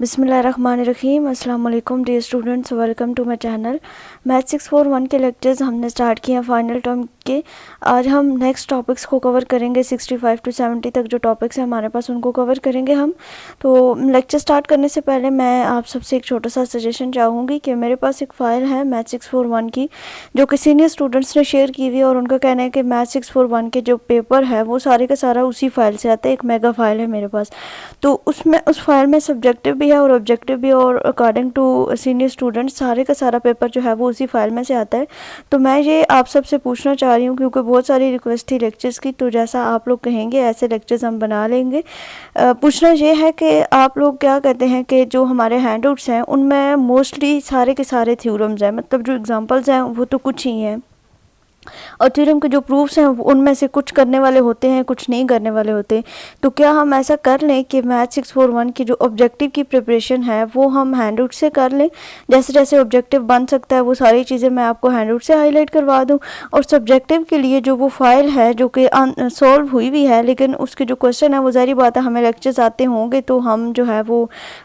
बिस्मिल्लाहिर्रहमानिर्रहीम। अस्सलाम वालेकुम dear students, welcome to my channel. Math 641 के लेक्चर्स हमने स्टार्ट किए हैं फाइनल टर्म के। आज हम नेक्स्ट टॉपिक्स को कवर करेंगे। 65 टू 70 तक जो टॉपिक्स हैं हमारे पास उनको कवर करेंगे हम। तो लेक्चर स्टार्ट करने से पहले मैं आप सबसे एक छोटा सा सजेशन चाहूँगी कि मेरे पास एक फ़ाइल है मैथ 641 की, जो कि सीनियर स्टूडेंट्स ने शेयर की हुई है, और उनका कहना है कि मैथ 641 के जो पेपर है वो सारे का सारा उसी फाइल से आता है। एक मेगा फाइल है मेरे पास, तो उसमें उस फाइल में सब्जेक्टिव भी है और ऑब्जेक्टिव भी, और अकॉर्डिंग टू सीनियर स्टूडेंट्स सारे का सारा पेपर जो है वो उसी फाइल में से आता है। तो मैं ये आप सबसे पूछना चाह रही हूँ, क्योंकि बहुत सारी रिक्वेस्ट थी लेक्चर्स की, तो जैसा आप लोग कहेंगे ऐसे लेक्चर्स हम बना लेंगे। पूछना ये है कि आप लोग क्या कहते हैं कि जो हमारे हैंडआउट्स हैं उनमें मोस्टली सारे के सारे थ्योरम्स हैं, मतलब जो एग्जांपल्स हैं वो तो कुछ ही हैं, और थ्योरम के जो प्रूफ्स हैं उनमें से कुछ करने वाले होते हैं, कुछ नहीं करने वाले होते। तो क्या हम ऐसा कर लें कि मैथ 641 की जो ऑब्जेक्टिव की प्रिपरेशन है वो हम हैंडआउट से कर लें। जैसे जैसे ऑब्जेक्टिव बन सकता है वो सारी चीज़ें मैं आपको हैंडआउट से हाईलाइट करवा दूं, और सब्जेक्टिव के लिए जो वो फाइल है जो कि सॉल्व हुई भी है, लेकिन उसके जो क्वेश्चन है वो ज़ाहिर बात है हमें लेक्चर्स आते होंगे तो हम जो है वो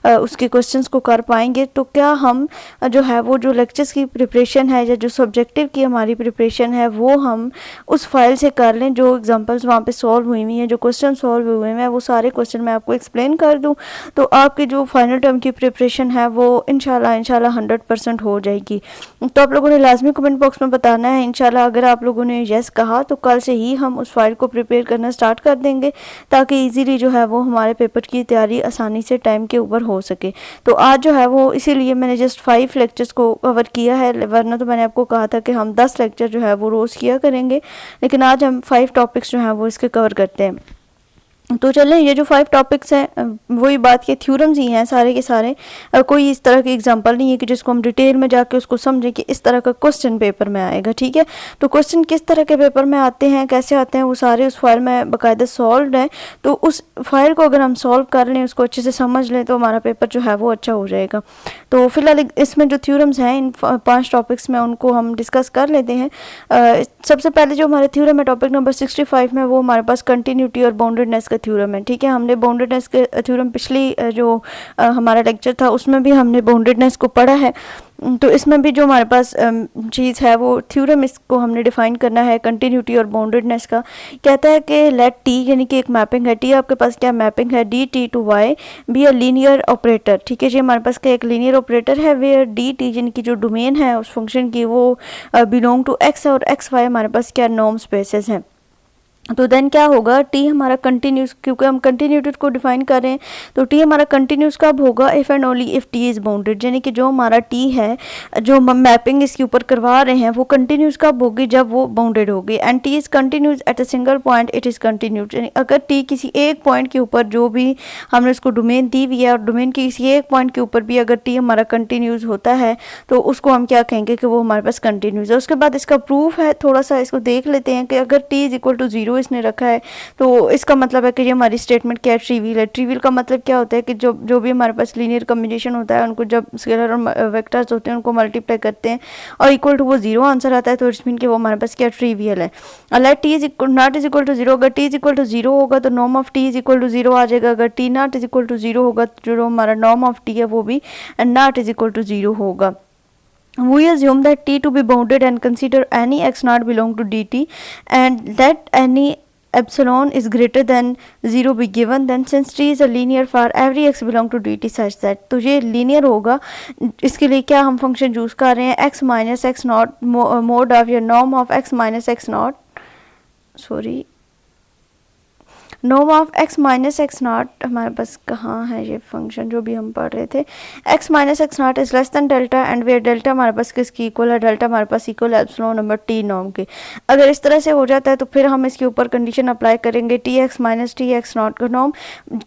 उसके क्वेश्चन को कर पाएंगे। तो क्या हम जो है वो जो लेक्चर्स की प्रिपरेशन है या जो सब्जेक्टिव की हमारी प्रिपरेशन है वो हम उस फाइल से कर लें, जो एग्जांपल्स वहाँ पे सॉल्व हुई हुई हैं, जो क्वेश्चन सॉल्व हुए हैं वो सारे क्वेश्चन मैं आपको एक्सप्लेन कर दूं, तो आपकी जो फाइनल टर्म की प्रिपरेशन है वो इंशाल्लाह 100% हो जाएगी। तो आप लोगों ने लाजमी कमेंट बॉक्स में बताना है इंशाल्लाह। अगर आप लोगों ने यस कहा तो कल से ही हम उस फाइल को प्रिपेयर करना स्टार्ट कर देंगे, ताकि ईजीली जो है वो हमारे पेपर की तैयारी आसानी से टाइम के ऊपर हो सके। तो आज जो है वो इसीलिए मैंने जस्ट 5 लेक्चर्स को कवर किया है, वरना तो मैंने आपको कहा था कि हम 10 लेक्चर जो है वो रोज़ किया करेंगे, लेकिन आज हम 5 टॉपिक्स जो हैं वो इसके कवर करते हैं। तो चलें, ये जो 5 टॉपिक्स हैं वही बात के थ्योरम्स ही हैं सारे के सारे। कोई इस तरह की एग्जांपल नहीं है कि जिसको हम डिटेल में जाके उसको समझें कि इस तरह का क्वेश्चन पेपर में आएगा, ठीक है। तो क्वेश्चन किस तरह के पेपर में आते हैं, कैसे आते हैं, वो सारे उस फाइल में बाकायदा सॉल्व हैं। तो उस फाइल को अगर हम सॉल्व कर लें, उसको अच्छे से समझ लें, तो हमारा पेपर जो है वो अच्छा हो जाएगा। तो फिलहाल इसमें जो थ्योरम्स हैं इन 5 टॉपिक्स में उनको हम डिस्कस कर लेते हैं। सबसे पहले जो हमारे थ्योरम है टॉपिक नंबर 65 में, वो हमारे पास कंटिन्यूटी और बाउंडेडनेस का थ्योरम है, ठीक है। हमने बाउंडेडनेस के थ्योरम पिछली जो हमारा लेक्चर था उसमें भी हमने बाउंडेडनेस को पढ़ा है। तो इसमें भी जो हमारे पास चीज़ है वो थ्योरम, इसको हमने डिफाइन करना है कंटिन्यूटी और बाउंडेडनेस का। कहता है कि लेट टी, यानी कि एक मैपिंग है, टी आपके पास क्या मैपिंग है, D T to Y be a linear operator, ठीक है जी। हमारे पास क्या एक लीनियर ऑपरेटर है वेयर डी टी, यानी कि जो डोमेन है उस फंक्शन की वो बिलोंग टू एक्स, और एक्स वाई हमारे पास क्या नॉर्म स्पेसेस हैं। तो देन क्या होगा, टी हमारा कंटिन्यूस, क्योंकि हम कंटिन्यूटी को डिफाइन कर रहे हैं, तो टी हमारा कंटिन्यूस कब होगा, if and only if T is bounded, यानी कि जो हमारा टी है, जो मैपिंग इसके ऊपर करवा रहे हैं, वो कंटिन्यूस कब होगी, जब वो बाउंडेड होगी। And T is continuous at a single point it is continuous, यानी अगर टी किसी एक पॉइंट के ऊपर, जो भी हमने उसको डोमेन दी हुई है, और डोमेन के किसी एक पॉइंट के ऊपर भी अगर टी हमारा कंटिन्यूस होता है, तो उसको हम क्या कहेंगे कि वो हमारे पास कंटिन्यूस है। उसके बाद इसका प्रूफ है, थोड़ा सा इसको देख लेते हैं कि अगर टी इज़ इक्वल टू 0 इसने रखा है, तो इसका मतलब है कि ये हमारी स्टेटमेंट क्या है, ट्रिवियल है। ट्रिवियल का मतलब क्या होता है कि जो भी हमारे पास लीनियर कॉम्बिनेशन होता है, उनको जब स्केलर और वेक्टर्स होते हैं उनको मल्टीप्लाई करते हैं और इक्वल टू वो 0 आंसर आता है, तो इट्स मीन कि वो हमारे पास क्या ट्रिवियल है। अगर T is not is equal to 0, अगर टी इज इक्वल टू 0 होगा तो norm of T is equal to 0 आ जाएगा। अगर T not is equal to 0 होगा तो जो हमारा नॉर्म ऑफ टी है वो भी नॉट इज इक्वल टू 0 होगा। We assume that t to be bounded and consider any x not belong to dt, and that any epsilon is greater than 0 be given, then since t is a linear for every x belong to dt such that, तो ये linear होगा। इसके लिए क्या हम function use कर रहे हैं, x minus X not mod of या norm of x minus X not, sorry norm of x minus X not, हमारे पास कहाँ है ये फंक्शन जो भी हम पढ़ रहे थे, x minus X not is less than delta, and where delta हमारे पास किसकी इक्वल है, डेल्टा हमारे पास इक्वल है एप्सिलॉन नंबर टी नॉर्म के। अगर इस तरह से हो जाता है तो फिर हम इसके ऊपर कंडीशन अप्लाई करेंगे T x minus T x not का नॉर्म,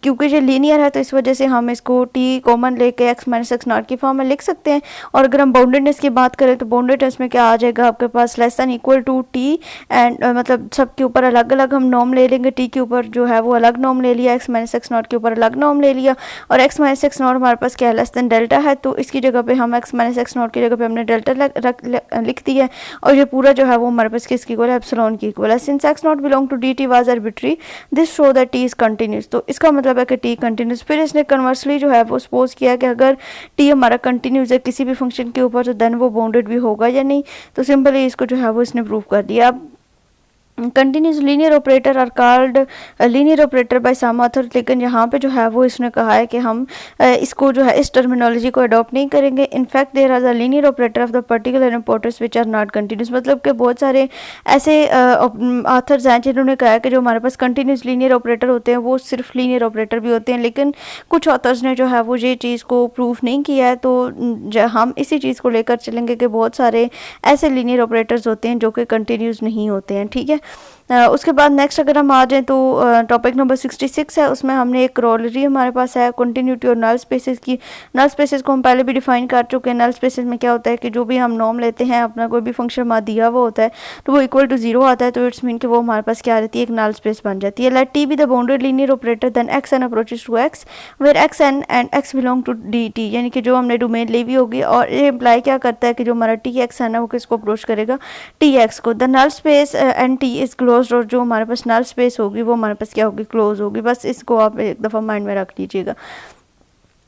क्योंकि ये लीनियर है तो इस वजह से हम इसको टी कॉमन लेके x माइनस एक्स नॉट की फॉर्म में लिख सकते हैं। और अगर हम बाउंडेडनेस की बात करें तो बाउंडेडनेस में क्या आ जाएगा आपके पास, less than equal to T, and मतलब सबके ऊपर अलग अलग हम नॉर्म ले लेंगे, टी के ऊपर जो जो है वो अलग नॉर्म ले लिया, एक्स माइनस एक्स नॉट के ऊपर अलग नॉर्म ले लिया, और एक्स माइनस एक्स नॉट हमारे पास क्या है, लेस देन डेल्टा है, तो इसकी जगह पे हम एक्स माइनस एक्स नॉट की जगह पे हमने डेल्टा लिख दिया है, और ये पूरा जो है वो हमारे पास किसकी इक्वल है, एप्सिलॉन की इक्वल है। Since X not belong to D T was arbitrary this show that T is continuous, तो इसका मतलब है कि टी कंटिन्यूस। फिर इसने कन्वर्सली जो है वो सपोज किया कि अगर टी हमारा कंटिन्यूस है किसी भी फंक्शन के ऊपर, तो देन वो बाउंडेड भी होगा या नहीं, तो सिंपली इसको जो है वो इसने प्रूव कर दिया। अब continuous linear operator are called linear operator by some author, लेकिन यहाँ पे जो है वो इसने कहा है कि हम इसको जो है इस टर्मिनोलॉजी को अडॉप्ट नहीं करेंगे। In fact there are the linear operator of the particular importers which are not continuous, मतलब कि बहुत सारे ऐसे ऑथर्स हैं जिन्होंने कहा है कि जो हमारे पास कंटिन्यूस लीनियर ऑपरेटर होते हैं वो सिर्फ लीनियर ऑपरेटर भी होते हैं, लेकिन कुछ ऑथर्स ने जो है वो ये चीज़ को प्रूफ नहीं किया है। तो हम इसी चीज़ को लेकर चलेंगे कि बहुत सारे ऐसे लीनियर ऑपरेटर्स होते हैं जो कि कंटिन्यूस नहीं होते हैं, ठीक है। उसके बाद नेक्स्ट अगर हम आ जाएँ तो टॉपिक नंबर 66 है, उसमें हमने एक करोलरी हमारे पास है कंटिन्यूटी और नल स्पेसेस की। नल स्पेसेस को हम पहले भी डिफाइन कर चुके हैं। नल स्पेसेस में क्या होता है कि जो भी हम नॉर्म लेते हैं, अपना कोई भी फंक्शन हमारा दिया हुआ होता है तो वो इक्वल टू जीरो आता है, तो इट्स मीन कि वो हमारे पास क्या रहती है, एक नल स्पेस बन जाती है। Let T be the bounded linear operator then X N approaches to X where X N and X belong to D T, यानी कि जो हमने डोमेन ली हुई होगी, और ये इम्प्लाई क्या करता है कि जो हमारा टी एक्स एन है वो किसको अप्रोच करेगा, टी एक्स को। The null space and T is closed, और जो हमारे पास नल स्पेस होगी वो हमारे पास क्या होगी, क्लोज होगी। बस इसको आप एक दफ़ा माइंड में रख लीजिएगा।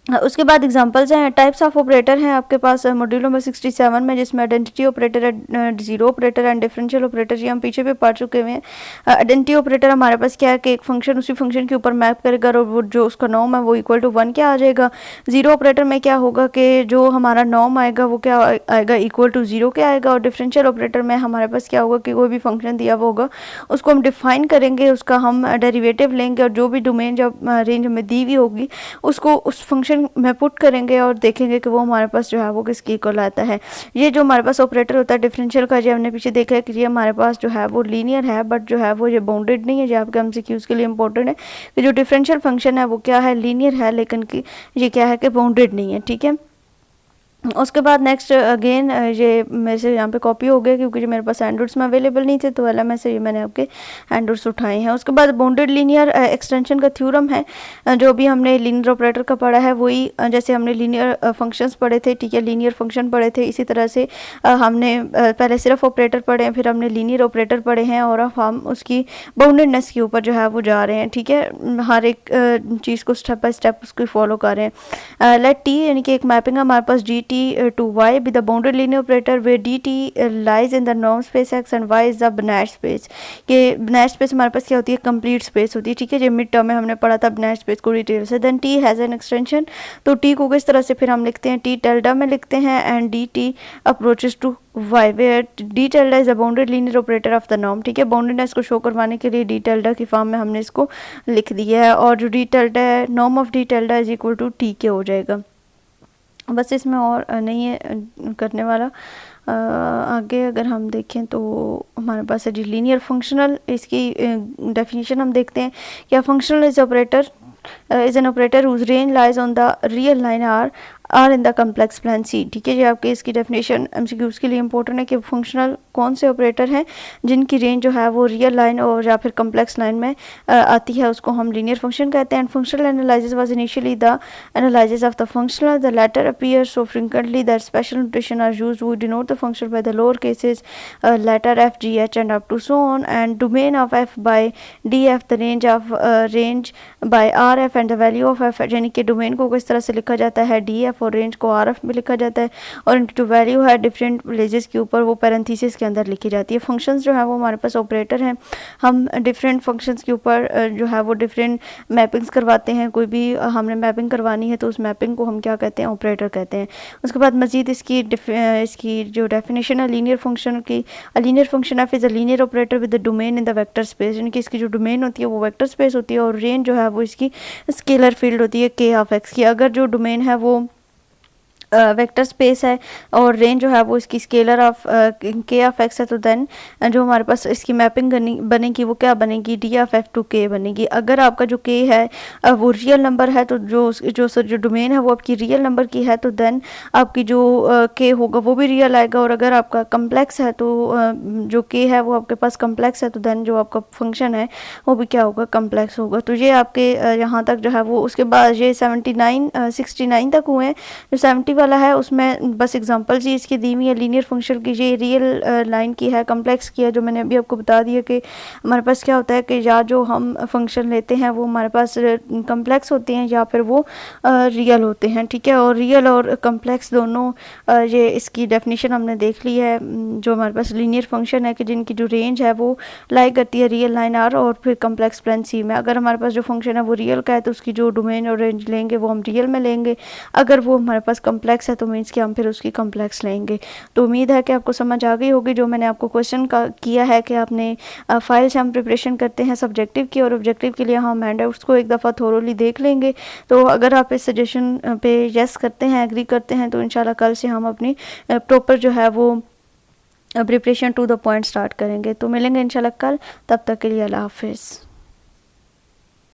उसके बाद एग्जांपल्स हैं, टाइप्स ऑफ ऑपरेटर हैं आपके पास मॉड्यूल नंबर 67 में, जिसमें identity operator, zero operator and differential operator, ये हम पीछे भी पढ़ चुके हुए हैं। आइडेंटिटी ऑपरेटर हमारे पास क्या है कि एक फंक्शन उसी फंक्शन के ऊपर मैप करेगा और वो जो उसका नॉर्म है वो इक्वल टू 1 क्या आ जाएगा। जीरो ऑपरेटर में क्या होगा कि जो हमारा नॉर्म आएगा वो क्या आएगा, इक्वल टू जीरो क्या आएगा। और डिफरेंशियल ऑपरेटर में हमारे पास क्या होगा कि कोई भी फंक्शन दिया हुआ होगा उसको हम डिफाइन करेंगे, उसका हम डेरिवेटिव लेंगे, और जो भी डोमेन जब रेंज हमें दी हुई होगी उसको उस फंक्शन में पुट करेंगे और देखेंगे कि वो हमारे पास जो है वो किसकी इक्वल आता है। ये जो हमारे पास ऑपरेटर होता है डिफरेंशियल का, जो हमने पीछे देखा है कि ये हमारे पास जो है वो लीनियर है, बट जो है वो ये बाउंडेड नहीं है। जो आपके एमसीक्यूज के लिए इंपॉर्टेंट है कि जो डिफरेंशियल फंक्शन है वो क्या है, लीनियर है, लेकिन कि ये क्या है कि बाउंडेड नहीं है, ठीक है। उसके बाद नेक्स्ट अगेन ये मेरे से यहाँ पे कॉपी हो गया क्योंकि जो मेरे पास हैंडआउट्स में अवेलेबल नहीं थे, तो एलएमएस से ये मैंने आपके हैंडआउट्स उठाए हैं। उसके बाद बाउंडेड लीनियर एक्सटेंशन का थ्योरम है, जो भी हमने लीनियर ऑपरेटर का पढ़ा है वही जैसे हमने लीनियर फंक्शंस पढ़े थे, ठीक है, लीनियर फंक्शन पढ़े थे, इसी तरह से हमने पहले सिर्फ ऑपरेटर पढ़े हैं, फिर हमने लीनियर ऑपरेटर पढ़े हैं, और अब हम उसकी बाउंडेडनेस के ऊपर जो है वो जा रहे हैं, ठीक है। हर एक चीज़ को स्टेप बाय स्टेप उसको फॉलो कर रहे हैं। लेट टी यानी कि एक मैपिंग है हमारे पास जी to y with the bounded linear operator where dt lies in the norm space x and y is the Banach space। कि Banach space हमारे पास क्या होती है, कंप्लीट स्पेस होती है, ठीक है। जो मिड टर्म में हमने पढ़ा था Banach space को डिटेल से। Then t has an extension, तो t को किस तरह से फिर हम लिखते हैं, t टेल्डा में लिखते हैं, and dt approaches to y where d tilde is a bounded linear operator of the norm, ठीक है। बाउंडेडनेस को शो करवाने के लिए d टेल्डा की फॉर्म में हमने इसको लिख दिया है, और जो d टेल्डा है, norm of d tilde is equal to t के हो जाएगा। बस इसमें और नहीं है करने वाला। आगे अगर हम देखें तो हमारे पास है जी लीनियर फंक्शनल, इसकी डेफिनेशन हम देखते हैं। क्या functional is operator is an operator whose range lies on the real line or in the complex plane C, ठीक है। ये आपके इसकी डेफिनेशन एमसीक्यूज के लिए इंपॉर्टेंट है कि फंक्शनल कौन से ऑपरेटर हैं जिनकी रेंज जो है वो रियल लाइन और या फिर कम्प्लेक्स लाइन में आती है, उसको हम लीनियर फंक्शन कहते हैं। And functional analysis was initially the analysis of the functional, the latter appear so frequently that special notation are used to denote the function by the lower cases letter F G H and up to so on, and domain of F by D F, the range by R F and the value of F, यानी कि domain को किस तरह से लिखा जाता है D F, और रेंज को आर एफ में लिखा जाता है, और इनकी जो वैल्यू है डिफरेंट प्लेसेस के ऊपर वो पैरेंथेसिस के अंदर लिखी जाती है। फंक्शंस जो है वो हमारे पास ऑपरेटर हैं, हम डिफरेंट फंक्शंस के ऊपर जो है वो डिफरेंट मैपिंग्स करवाते हैं। कोई भी हमने मैपिंग करवानी है तो उस मैपिंग को हम क्या कहते हैं, ऑपरेटर कहते हैं। उसके बाद मजीद इसकी जो डेफिनेशन है लीनियर फंक्शन की, linear function F is a linear operator with the domain in the vector space, यानी कि इसकी जो डोमेन होती है वो वेक्टर स्पेस होती है, और रेंज जो है वो इसकी स्केलर फील्ड होती है के ऑफ एक्स की। अगर जो डोमेन है वो वेक्टर स्पेस है और रेंज जो है वो इसकी स्केलर ऑफ के ऑफ एक्स है, तो देन जो हमारे पास इसकी मैपिंग बनेगी वो क्या बनेगी, डी ऑफ एफ टू के बनेगी। अगर आपका जो के है वो रियल नंबर है, तो जो डोमेन है वो आपकी रियल नंबर की है, तो देन आपकी जो के होगा वो भी रियल आएगा। और अगर आपका कम्प्लेक्स है तो जो के है वो आपके पास कम्प्लेक्स है, तो देन जो आपका फंक्शन है वो भी क्या होगा, कम्प्लेक्स होगा। तो ये आपके यहाँ तक जो है वो, उसके बाद ये 69 तक हुए हैं। जो 70 वाला है उसमें बस एग्जांपल जी इसकी दी हुई है लीनियर फंक्शन की, ये रियल लाइन की है, कम्प्लेक्स की है, जो मैंने अभी आपको बता दिया कि हमारे पास क्या होता है कि या जो हम फंक्शन लेते हैं वो हमारे पास कम्प्लेक्स होते हैं या फिर वो रियल होते हैं, ठीक है। और रियल और कम्प्लेक्स दोनों ये इसकी डेफिनेशन हमने देख ली है। जो हमारे पास लीनियर फंक्शन है कि जिनकी जो रेंज है वो लाई करती है रियल लाइन आर और फिर कम्प्लेक्स प्लेन सी में। अगर हमारे पास जो फंक्शन है वो रियल का है तो उसकी जो डोमेन और रेंज लेंगे वो हम रियल में लेंगे। अगर वो हमारे पास कम्प्लेक्स है तो मीन्स कि हम फिर उसकी कम्प्लेक्स लेंगे। तो उम्मीद है कि आपको समझ आ गई होगी जो मैंने आपको क्वेश्चन का किया है कि आपने फाइल से हम प्रिपरेशन करते हैं सब्जेक्टिव की, और ऑब्जेक्टिव के लिए हम हैंडआउट्स को एक दफ़ा थोरोली देख लेंगे। तो अगर आप इस सजेशन पे यस करते हैं, एग्री करते हैं, तो इंशाल्लाह कल से हम अपनी प्रॉपर जो है वो preparation to the point start करेंगे। तो मिलेंगे इंशाल्लाह कल, तब तक के लिए अल्लाह हाफिज़।